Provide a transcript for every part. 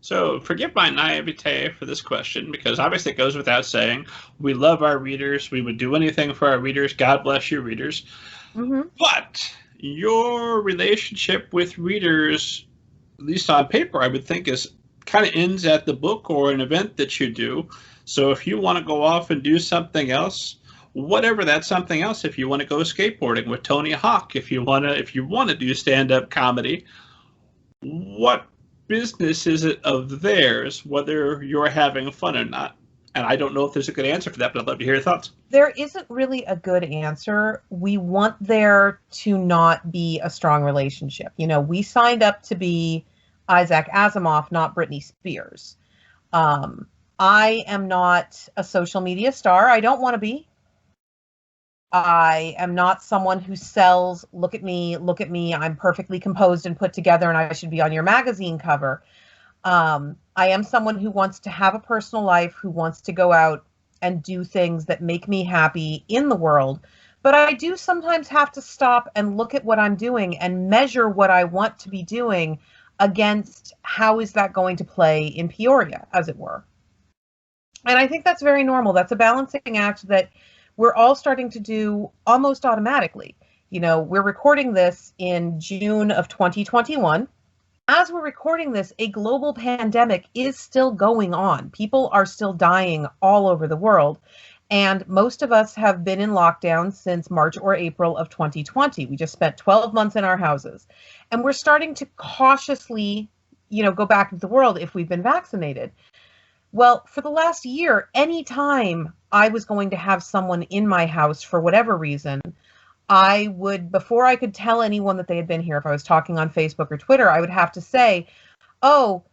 So forgive my naivete for this question, because obviously it goes without saying, we love our readers. We would do anything for our readers. God bless you, readers. Mm-hmm. But your relationship with readers, at least on paper, I would think is kind of ends at the book or an event that you do. So if you want to go off and do something else, whatever that something else, if you want to go skateboarding with Tony Hawk, if you want to do stand-up comedy, what business is it of theirs whether you're having fun or not? And I don't know if there's a good answer for that, but I'd love to hear your thoughts. There isn't really a good answer. We want there to not be a strong relationship. We signed up to be Isaac Asimov, not Britney Spears. I am not a social media star. I don't want to be. I am not someone who sells, look at me, I'm perfectly composed and put together and I should be on your magazine cover. I am someone who wants to have a personal life, who wants to go out and do things that make me happy in the world. But I do sometimes have to stop and look at what I'm doing and measure what I want to be doing against how is that going to play in Peoria, as it were. And I think that's very normal. That's a balancing act that we're all starting to do almost automatically. We're recording this in June of 2021. As we're recording this, a global pandemic is still going on. People are still dying all over the world. And most of us have been in lockdown since March or April of 2020. We just spent 12 months in our houses. And we're starting to cautiously, go back into the world if we've been vaccinated. Well, for the last year, anytime I was going to have someone in my house for whatever reason, I would, before I could tell anyone that they had been here, if I was talking on Facebook or Twitter, I would have to say, oh,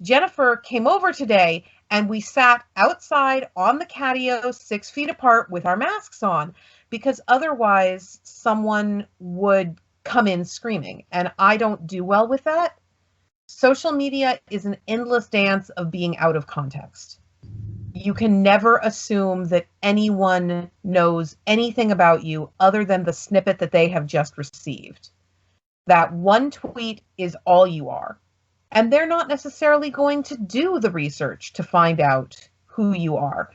Jennifer came over today and we sat outside on the catio 6 feet apart with our masks on, because otherwise someone would come in screaming. And I don't do well with that. Social media is an endless dance of being out of context. You can never assume that anyone knows anything about you other than the snippet that they have just received. That one tweet is all you are. And they're not necessarily going to do the research to find out who you are.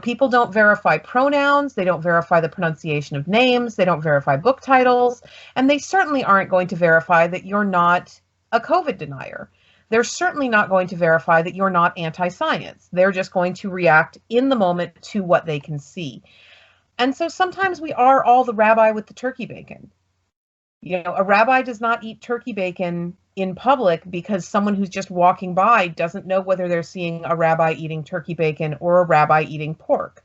People don't verify pronouns, they don't verify the pronunciation of names, they don't verify book titles, and they certainly aren't going to verify that you're not a COVID denier. They're certainly not going to verify that you're not anti-science. They're just going to react in the moment to what they can see. And so sometimes we are all the rabbi with the turkey bacon. A rabbi does not eat turkey bacon in public because someone who's just walking by doesn't know whether they're seeing a rabbi eating turkey bacon or a rabbi eating pork.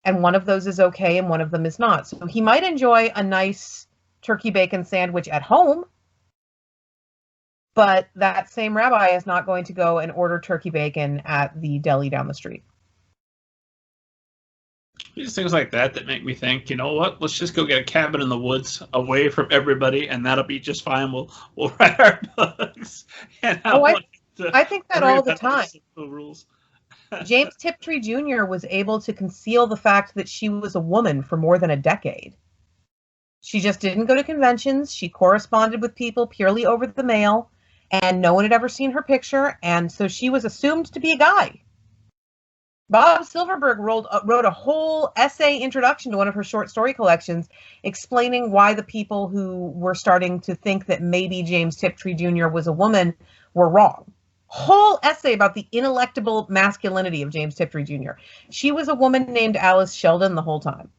And one of those is okay and one of them is not. So he might enjoy a nice turkey bacon sandwich at home, but that same rabbi is not going to go and order turkey bacon at the deli down the street. These things like that make me think, you know what? Let's just go get a cabin in the woods away from everybody, and that'll be just fine. We'll write our books. And I think that all the time. Rules. James Tiptree Jr. was able to conceal the fact that she was a woman for more than a decade. She just didn't go to conventions. She corresponded with people purely over the mail, and no one had ever seen her picture, and so she was assumed to be a guy. Bob Silverberg wrote a whole essay introduction to one of her short story collections explaining why the people who were starting to think that maybe James Tiptree Jr. was a woman were wrong. Whole essay about the inelectable masculinity of James Tiptree Jr. She was a woman named Alice Sheldon the whole time.